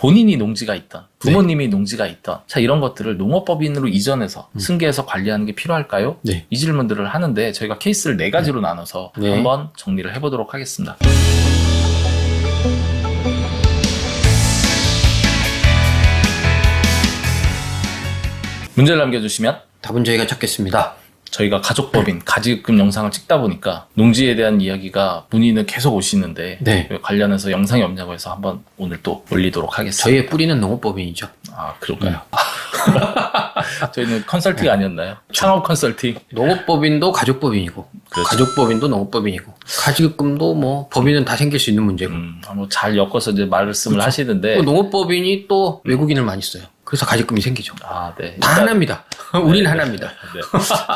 본인이 농지가 있던 부모님이 농지가 있던 자 이런 것들을 농업법인으로 이전해서 승계해서 관리하는 게 필요할까요? 네. 이 질문들을 하는데 저희가 케이스를 4가지로 나눠서 한번 정리를 해보도록 하겠습니다. 문제를 남겨주시면 답은 저희가 찾겠습니다. 저희가 가족법인 가지금 영상을 찍다 보니까 농지에 대한 이야기가 문의는 계속 오시는데 네. 관련해서 영상이 없냐고 해서 한번 오늘 또 올리도록 하겠습니다. 저희의 뿌리는 농업법인이죠. 아 그럴까요? 저희는 컨설팅 아니었나요? 창업 컨설팅. 농업법인도 가족법인이고 그렇죠. 가족법인도 농업법인이고 가지급금도 뭐 법인은 다 생길 수 있는 문제고 뭐 잘 엮어서 이제 말씀을 하시는데 또 농업법인이 또 외국인을 많이 써요. 그래서 가지급금이 생기죠. 아, 네. 다 하나입니다. 우리는 하나입니다. 네.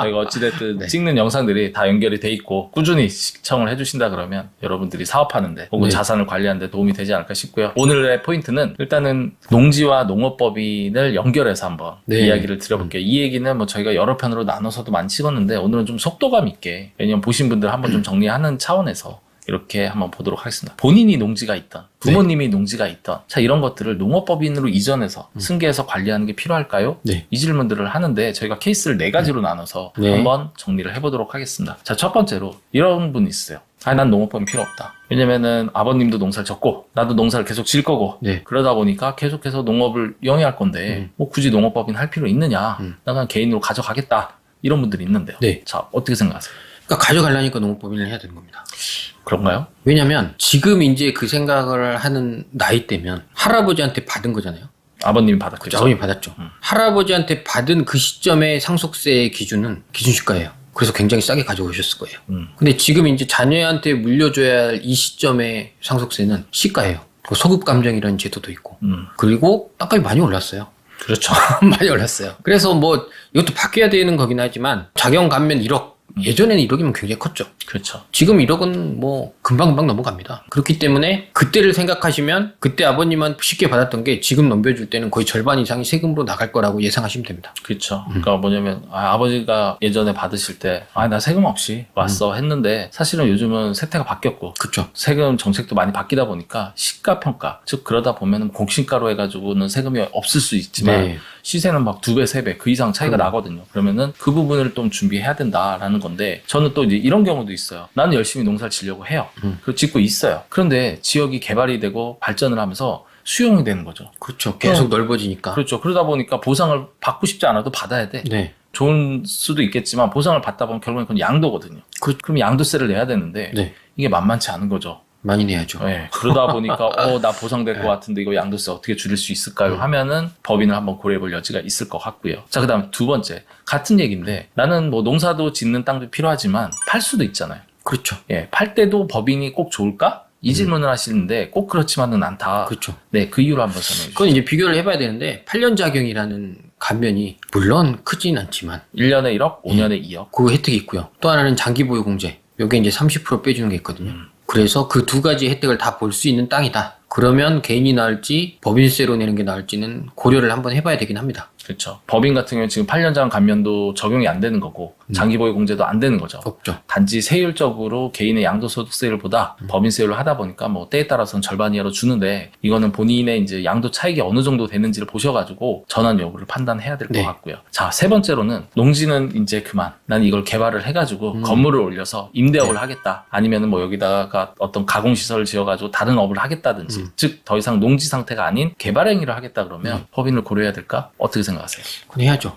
저희가 어찌됐든 네. 찍는 영상들이 다 연결이 돼 있고 꾸준히 시청을 해주신다 그러면 여러분들이 사업하는데 혹은 네. 자산을 관리하는 데 도움이 되지 않을까 싶고요. 오늘의 포인트는 일단은 농지와 농업법인을 연결해서 한번 네. 이야기를 드려볼게요. 이 얘기는 뭐 저희가 여러 편으로 나눠서도 많이 찍었는데 오늘은 좀 속도감 있게 왜냐면 보신 분들 한번 좀 정리하는 차원에서 이렇게 한번 보도록 하겠습니다. 본인이 농지가 있던 부모님이 농지가 있던 자 이런 것들을 농업법인으로 이전해서 승계해서 관리하는 게 필요할까요? 네. 이 질문들을 하는데 저희가 케이스를 4가지로 나눠서 네. 한번 정리를 해보도록 하겠습니다. 자, 첫 번째로 이런 분이 있어요. 난 농업법인 필요 없다. 왜냐면은 아버님도 농사를 졌고 나도 농사를 계속 질 거고 네. 그러다 보니까 계속해서 농업을 영위할 건데 뭐 굳이 농업법인 할 필요 있느냐? 나 그냥 개인으로 가져가겠다. 이런 분들이 있는데요. 네. 자, 어떻게 생각하세요? 그러니까 가져가려니까 농업법인을 해야 되는 겁니다. 그런가요? 왜냐면 지금 이제 그 생각을 하는 나이 때면 할아버지한테 받은 거잖아요. 아버님이 받았겠죠. 아버님이 받았죠. 할아버지한테 받은 그 시점의 상속세의 기준은 기준시가예요. 그래서 굉장히 싸게 가져오셨을 거예요. 근데 지금 이제 자녀한테 물려줘야 할 이 시점의 상속세는 시가예요. 그리고 소급감정이라는 제도도 있고. 그리고 땅값이 많이 올랐어요. 그렇죠. 많이 올랐어요. 그래서 뭐 이것도 바뀌어야 되는 거긴 하지만 자경 감면 1억. 예전에는 1억이면 굉장히 컸죠. 그렇죠. 지금 1억은 뭐 금방금방 넘어갑니다. 그렇기 때문에 그때를 생각하시면 그때 아버님한테 쉽게 받았던 게 지금 넘겨줄 때는 거의 절반 이상이 세금으로 나갈 거라고 예상하시면 됩니다. 그렇죠. 그러니까 뭐냐면 아버지가 예전에 받으실 때 나 세금 없이 왔어 했는데 사실은 요즘은 세태가 바뀌었고 그렇죠. 세금 정책도 많이 바뀌다 보니까 시가평가 즉 그러다 보면은 공시가로 해가지고는 세금이 없을 수 있지만 네. 시세는 막 2배, 3배 그 이상 차이가 나거든요. 그러면은 그 부분을 좀 준비해야 된다라는 건데 저는 또 이제 이런 경우도 있어요. 나는 열심히 농사를 지려고 해요. 그리고 짓고 있어요. 그런데 지역이 개발이 되고 발전을 하면서 수용이 되는 거죠. 그렇죠. 계속 넓어지니까. 그렇죠. 그러다 보니까 보상을 받고 싶지 않아도 받아야 돼. 네. 좋은 수도 있겠지만 보상을 받다 보면 결국엔 그건 양도거든요. 그럼 양도세를 내야 되는데 네. 이게 만만치 않은 거죠. 많이 내야죠. 네. 그러다 보니까 나 보상될 것 같은데 이거 양도세 어떻게 줄일 수 있을까요? 하면은 법인을 한번 고려해볼 여지가 있을 것 같고요. 자, 그다음 두 번째 같은 얘기인데 나는 뭐 농사도 짓는 땅도 필요하지만 팔 수도 있잖아요. 그렇죠. 예, 팔 때도 법인이 꼭 좋을까? 이 질문을 하시는데 꼭 그렇지만은 않다. 그렇죠. 네, 그 이유를 한번 설명해 주시죠. 그건 이제 비교를 해봐야 되는데 8년 작용이라는 감면이 물론 크진 않지만 1년에 1억, 5년에 2억. 그 혜택이 있고요. 또 하나는 장기보유공제. 여기에 이제 30% 빼주는 게 있거든요. 그래서 그 두 가지 혜택을 다 볼 수 있는 땅이다. 그러면 개인이 나을지 법인세로 내는 게 나을지는 고려를 한번 해봐야 되긴 합니다. 그렇죠. 법인 같은 경우는 지금 8년장 감면도 적용이 안 되는 거고 장기보유 공제도 안 되는 거죠. 없죠. 단지 세율적으로 개인의 양도소득세율보다 법인세율로 하다 보니까 뭐 때에 따라서는 절반 이하로 주는데 이거는 본인의 이제 양도 차익이 어느 정도 되는지를 보셔가지고 전환 여부를 판단해야 될 것 네. 같고요. 자, 세 번째로는 농지는 이제 그만. 난 이걸 개발을 해가지고 건물을 올려서 임대업을 하겠다. 아니면은 뭐 여기다가 어떤 가공시설을 지어가지고 다른 업을 하겠다든지 즉 더 이상 농지 상태가 아닌 개발 행위를 하겠다 그러면 법인을 고려해야 될까? 어떻게 생각하세요? 그건 해야죠.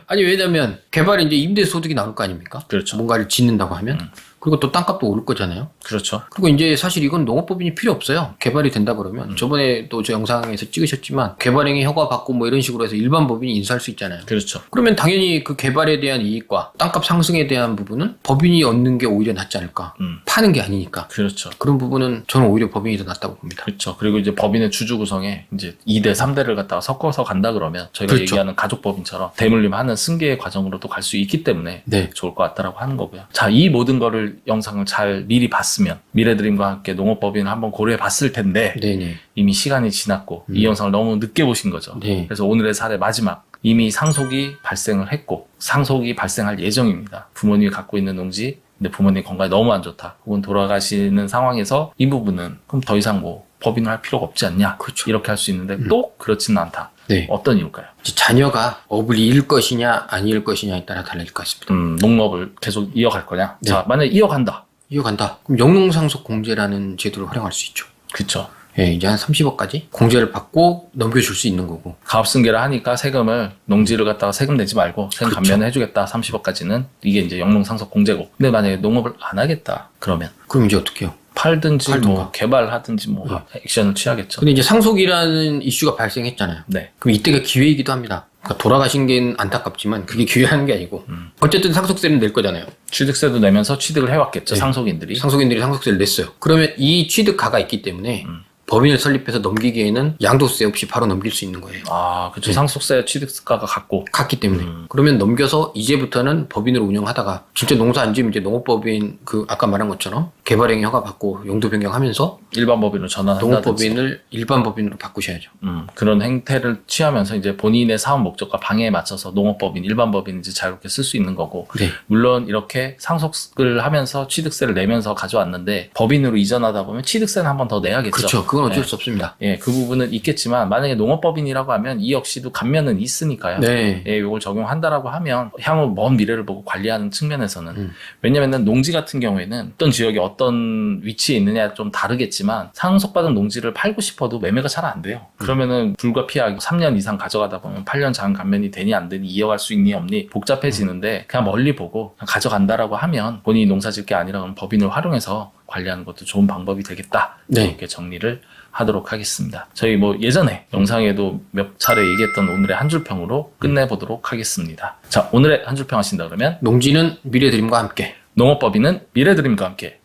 아니 왜냐면 개발이 이제 임대소득이 나올 거 아닙니까? 그렇죠. 뭔가를 짓는다고 하면 그리고 또 땅값도 오를 거잖아요. 그렇죠. 그리고 이제 사실 이건 농업법인이 필요 없어요. 개발이 된다 그러면 저번에 또 저 영상에서 찍으셨지만 개발행위 허가 받고 뭐 이런 식으로 해서 일반 법인이 인수할 수 있잖아요. 그렇죠. 그러면 당연히 그 개발에 대한 이익과 땅값 상승에 대한 부분은 법인이 얻는 게 오히려 낫지 않을까. 파는 게 아니니까. 그렇죠. 그런 부분은 저는 오히려 법인이 더 낫다고 봅니다. 그렇죠. 그리고 이제 법인의 주주 구성에 이제 2대, 3대를 갖다가 섞어서 간다 그러면 저희가 그렇죠. 얘기하는 가족법인처럼 대물림하는 승계의 과정으로도 갈 수 있기 때문에 네. 좋을 것 같다라고 하는 거고요. 자, 이 모든 거를 영상을 잘 미리 봤으면 미래드림과 함께 농업법인을 한번 고려해 봤을 텐데 네네. 이미 시간이 지났고 이 영상을 너무 늦게 보신 거죠. 네. 그래서 오늘의 사례 마지막 이미 상속이 발생을 했고 상속이 발생할 예정입니다. 부모님이 갖고 있는 농지 근데 부모님 건강이 너무 안 좋다 혹은 돌아가시는 상황에서 이 부분은 그럼 더 이상 뭐 법인을 할 필요가 없지 않냐. 그렇죠. 이렇게 할 수 있는데 또 그렇지는 않다. 네. 어떤 이유일까요? 이제 자녀가 업을 이을 것이냐 안 이을 것이냐에 따라 달라질 것 같습니다. 농업을 계속 이어갈 거냐? 네. 자, 만약에 이어간다. 이어간다. 그럼 영농상속 공제라는 제도를 활용할 수 있죠. 그쵸. 예, 이제 한 30억까지 공제를 받고 넘겨줄 수 있는 거고. 가업승계를 하니까 세금을 농지를 갖다가 세금 내지 말고 세금 그렇죠. 감면을 해주겠다. 30억까지는 이게 이제 영농상속 공제고. 근데 만약에 농업을 안 하겠다. 그러면 그럼 이제 어떻게 해요? 팔든지 팔든가. 뭐 개발하든지 뭐 액션을 취하겠죠. 근데 이제 상속이라는 이슈가 발생했잖아요. 네. 그럼 이때가 기회이기도 합니다. 그러니까 돌아가신 게 안타깝지만 그게 기회하는 게 아니고 어쨌든 상속세는 낼 거잖아요. 취득세도 내면서 취득을 해왔겠죠. 네. 상속인들이. 상속인들이 상속세를 냈어요. 그러면 이 취득가가 있기 때문에 법인을 설립해서 넘기기에는 양도세 없이 바로 넘길 수 있는 거예요. 아, 그쵸. 네. 상속세 취득가가 같고. 같기 때문에. 그러면 넘겨서 이제부터는 법인으로 운영하다가 진짜 농사 안 지으면 이제 농업법인 그 아까 말한 것처럼 개발행위 허가 받고 용도 변경하면서 일반 법인으로 전환한다든지. 농업법인을 일반 법인으로 바꾸셔야죠. 그런 행태를 취하면서 이제 본인의 사업 목적과 방해에 맞춰서 농업법인, 일반 법인 이제 자유롭게 쓸 수 있는 거고. 네. 물론 이렇게 상속을 하면서 취득세를 내면서 가져왔는데 법인으로 이전하다 보면 취득세는 한 번 더 내야겠죠. 그렇죠. 그건 어쩔 네. 수 없습니다. 예, 그 부분은 있겠지만 만약에 농업법인이라고 하면 이 역시도 감면은 있으니까요. 네. 예, 이걸 적용한다라고 하면 향후 먼 미래를 보고 관리하는 측면에서는 왜냐면은 농지 같은 경우에는 어떤 지역에 어떤 위치에 있느냐 좀 다르겠지만 상속받은 농지를 팔고 싶어도 매매가 잘 안 돼요. 그러면은 불가피하게 3년 이상 가져가다 보면 8년 장 감면이 되니 안 되니 이어갈 수 있니 없니 복잡해지는데 그냥 멀리 보고 그냥 가져간다라고 하면 본인이 농사 짓게 아니라 그럼 법인을 활용해서 관리하는 것도 좋은 방법이 되겠다. 네. 이렇게 정리를 하도록 하겠습니다. 저희 뭐 예전에 영상에도 몇 차례 얘기했던 오늘의 한 줄평으로 끝내보도록 하겠습니다. 자, 오늘의 한 줄평 하신다 그러면 농지는 미래드림과 함께. 농업법인은 미래드림과 함께.